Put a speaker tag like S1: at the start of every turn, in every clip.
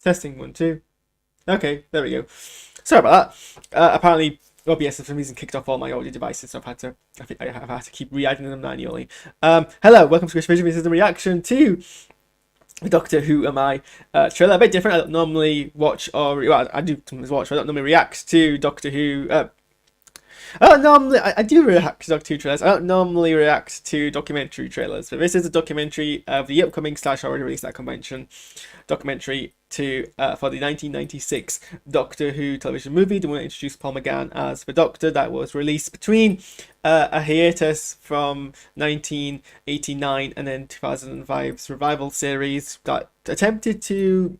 S1: Testing 1, 2. Okay, there we go. Sorry about that. Apparently, OBS for some reason kicked off all my audio devices, so I've had to keep re-adding them manually. Hello, welcome to SquishiVision. This is the reaction to Doctor Who Am I trailer. A bit different. I don't normally watch I do sometimes watch, but I don't normally react to Doctor Who. I do react to Doctor Who trailers. I don't normally react to documentary trailers, but this is a documentary of the upcoming / already released that convention documentary for the 1996 Doctor Who television movie. The one that introduced Paul McGann as the Doctor, that was released between a hiatus from 1989 and then 2005's revival series that attempted to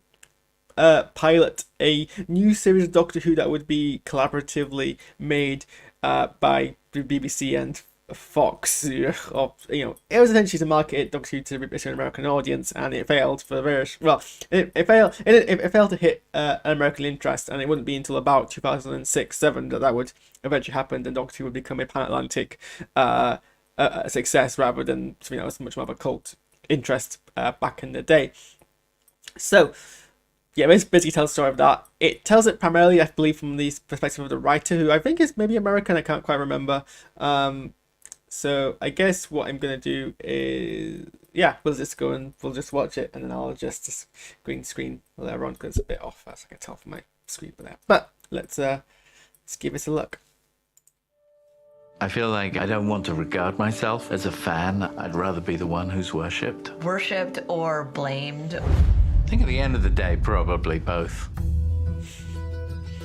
S1: pilot a new series of Doctor Who that would be collaboratively made by the BBC and Fox. It was essentially to market Doctor Who to an American audience, and it failed for various. Well, it failed. It failed to hit an American interest, and it wouldn't be until about 2006-7 that would eventually happen, and Doctor Who would become a pan-Atlantic success rather than something that was much more of a cult interest back in the day. So, yeah, this basically tells the story of that. It tells it primarily, I believe, from the perspective of the writer, who I think is maybe American. I can't quite remember. So I guess what I'm gonna do is, yeah, we'll just go and we'll just watch it, and then I'll adjust this green screen later on because it's a bit off, as I can tell from my screen there. But let's give this a look.
S2: I feel like I don't want to regard myself as a fan. I'd rather be the one who's worshipped.
S3: Worshipped or blamed?
S2: I think at the end of the day, probably both.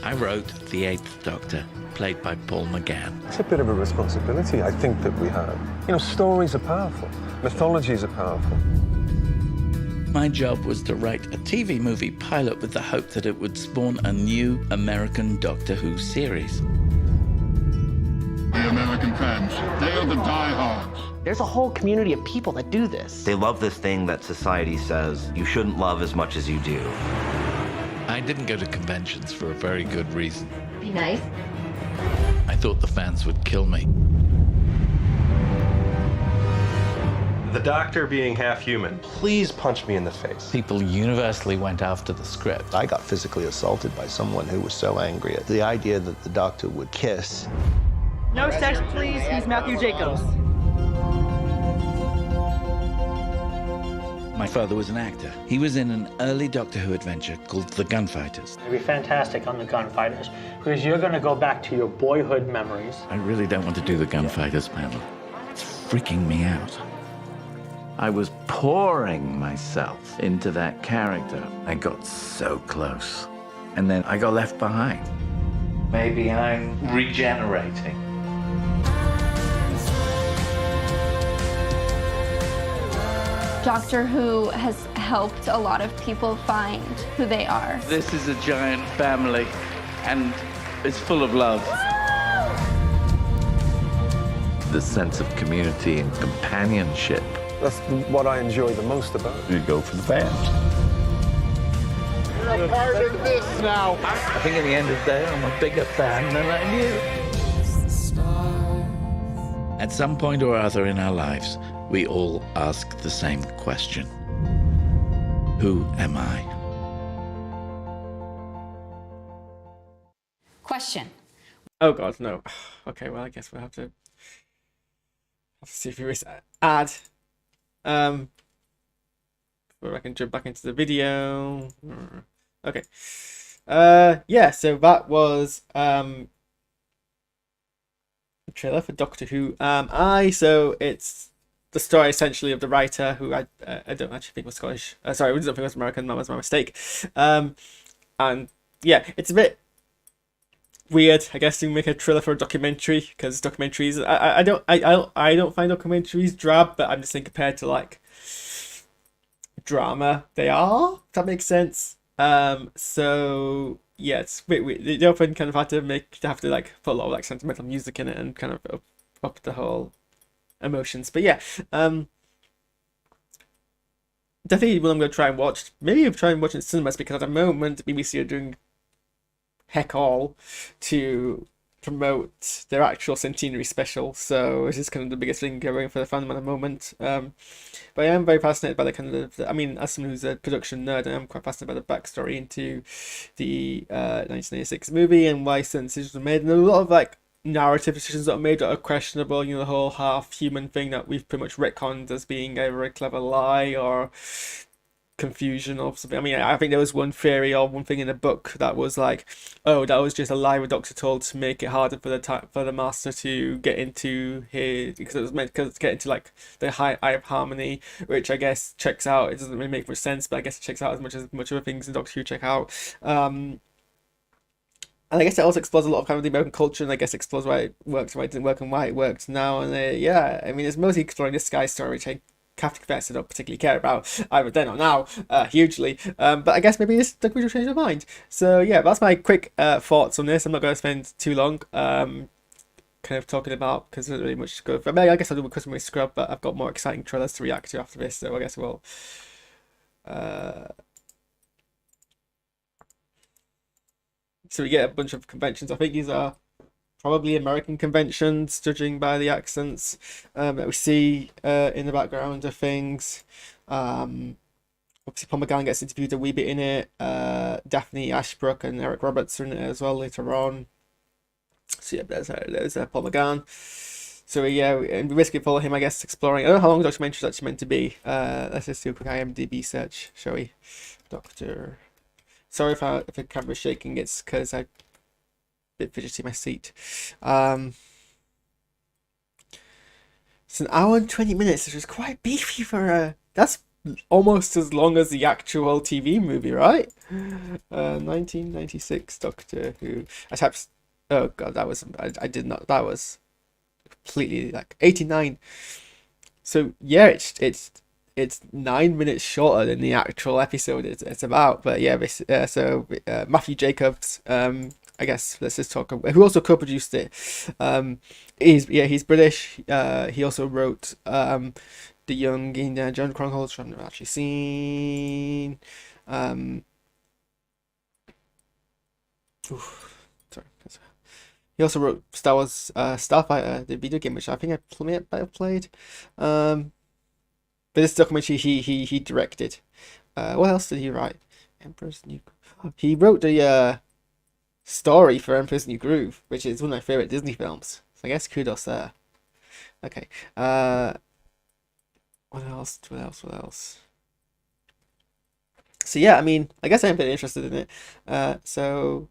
S2: I wrote The Eighth Doctor, played by Paul McGann.
S4: It's a bit of a responsibility, I think, that we have. Stories are powerful. Mythologies are powerful.
S2: My job was to write a TV movie pilot with the hope that it would spawn a new American Doctor Who series.
S5: The American fans, they are the diehards.
S6: There's a whole community of people that do this.
S7: They love this thing that society says you shouldn't love as much as you do.
S2: I didn't go to conventions for a very good reason.
S3: Be nice.
S2: I thought the fans would kill me.
S8: The Doctor being half human. Please punch me in the face.
S2: People universally went after the script.
S9: I got physically assaulted by someone who was so angry at the idea that the Doctor would kiss.
S6: No sex, please. He's Matthew Jacobs.
S2: My father was an actor. He was in an early Doctor Who adventure called The Gunfighters.
S10: It'd be fantastic on The Gunfighters, because you're going to go back to your boyhood memories.
S2: I really don't want to do The Gunfighters panel. It's freaking me out. I was pouring myself into that character. I got so close. And then I got left behind. Maybe I'm regenerating.
S11: Doctor Who has helped a lot of people find who they are.
S2: This is a giant family, and it's full of love. The sense of community and companionship.
S4: That's what I enjoy the most about it.
S2: You go for the fans.
S5: You're a part of this now.
S2: I think at the end of the day, I'm a bigger fan than I knew. At some point or other in our lives, we all ask the same question. Who am I?
S3: Question.
S1: Oh god, no. Okay, well I guess we'll have to see if there is ad. Where I can jump back into the video. Okay. Yeah, so that was a trailer for Doctor Who. So it's the story essentially of the writer, who I don't actually think was Scottish. Sorry, I didn't think it was American. That was my mistake. And yeah, it's a bit weird, I guess, to make a trailer for a documentary, because documentaries, I don't find documentaries drab, but I'm just saying compared to like drama, they are. If that makes sense. So yeah, it's a bit weird. They often kind of have to like put a lot of like sentimental music in it and kind of up the whole emotions. But yeah, definitely one I'm going to try and watch. Maybe I'll try and watch it in cinemas, because at the moment BBC are doing heck all to promote their actual centenary special, so it's just kind of the biggest thing going for the fandom at the moment. But I am very fascinated by the kind of, I mean, as someone who's a production nerd, I am quite fascinated by the backstory into the 1986 movie and why certain decisions were made, and a lot of like narrative decisions that are made that are questionable. You know, the whole half human thing that we've pretty much retconned as being either a clever lie or confusion or something. I mean, I think there was one theory or one thing in the book that was like, oh, that was just a lie the Doctor told to make it harder for the Master to get into his, because it was meant to get into like the Eye of Harmony, which I guess checks out. It doesn't really make much sense, but I guess it checks out as much other things in Doctor Who check out. And I guess it also explores a lot of kind of the American culture, and I guess explores why it works, why it didn't work, and why it works now. And yeah, I mean, it's mostly exploring this guy's story, which I have to confess I don't particularly care about either then or now, hugely. But I guess maybe this documentary will change my mind. So yeah, that's my quick thoughts on this. I'm not going to spend too long kind of talking about, because there's not really much to go for. I guess I'll do a customary scrub, but I've got more exciting trailers to react to after this, so I guess we'll so we get a bunch of conventions. I think these are probably American conventions, judging by the accents that we see in the background of things. Obviously, Paul McGann gets interviewed a wee bit in it. Daphne Ashbrook and Eric Roberts are in it as well later on. So yeah, there's Paul McGann. So yeah, and we basically follow him, I guess, exploring. I don't know how long the documentary is actually meant to be. Let's just do a quick IMDb search, shall we? Doctor. Sorry if the camera's shaking. It's because I bit fidgety in my seat. It's an hour and 20 minutes, which is quite beefy for a. That's almost as long as the actual TV movie, right? 1996 Doctor Who. I typed. Oh god, that was. I did not. That was completely like 89. So yeah, it's 9 minutes shorter than the actual episode it's about. But yeah, so Matthew Jacobs. I guess let's just talk. Who also co-produced it? He's British. He also wrote the Young Indiana Jones Chronicles, which I've never actually seen. Sorry. He also wrote Star Wars Starfighter, the video game, which I think I might have played. But this documentary he directed. What else did he write? Emperor's New. He wrote the story for Emperor's New Groove, which is one of my favorite Disney films. So I guess kudos there. Okay. What else? So yeah, I mean, I guess I'm pretty interested in it. So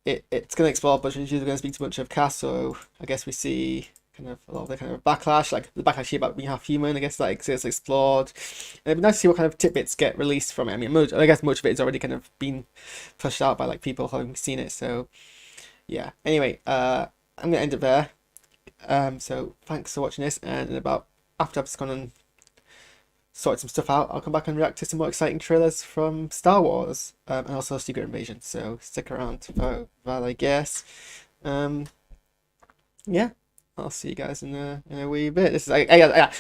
S1: it's going to explore a bunch of issues. We're going to speak to a bunch of cast. So I guess we see kind of a lot of the kind of backlash, like the backlash here about being half human. I guess that gets explored. And it'd be nice to see what kind of tidbits get released from it. I mean, I guess much of it has already kind of been pushed out by like people having seen it. So yeah. Anyway, I'm gonna end it there. So thanks for watching this, and after I've just gone and sorted some stuff out, I'll come back and react to some more exciting trailers from Star Wars and also Secret Invasion. So stick around for that, I guess. Yeah. I'll see you guys in a wee bit. This is I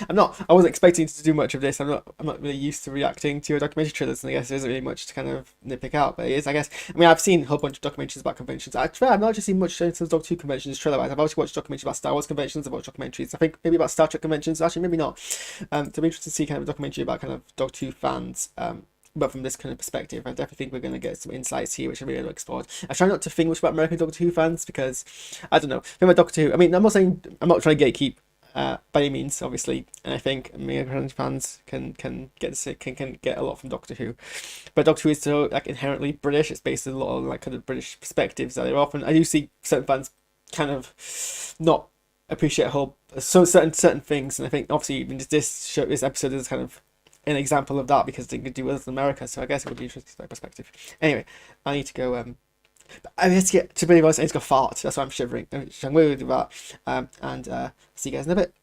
S1: wasn't expecting to do much of this. I'm not really used to reacting to a documentary trailers, and I guess there isn't really much to kind of nitpick out. But it is, I guess. I mean, I've seen a whole bunch of documentaries about conventions. I've not just seen much in terms of Doctor Who conventions trailer wise. I've also watched documentaries about Star Wars conventions. I've watched documentaries, I think maybe about Star Trek conventions. Actually, maybe not. So I'm interested to see kind of a documentary about kind of Doctor Who fans. But from this kind of perspective, I definitely think we're going to get some insights here, which I really explored. I try not to think much about American Doctor Who fans because, I don't know, think about Doctor Who. I mean, I'm not saying, I'm not trying to gatekeep by any means, obviously, and I think American fans can get a lot from Doctor Who. But Doctor Who is so like inherently British. It's based on a lot of like kind of British perspectives that are often. I do see certain fans kind of not appreciate certain things, and I think obviously this episode is kind of an example of that because they could do with America, so I guess it would be interesting from that perspective. Anyway, I need to go. I need to get to be honest. I need to go fart. That's why I'm shivering. I'm going to do that. And see you guys in a bit.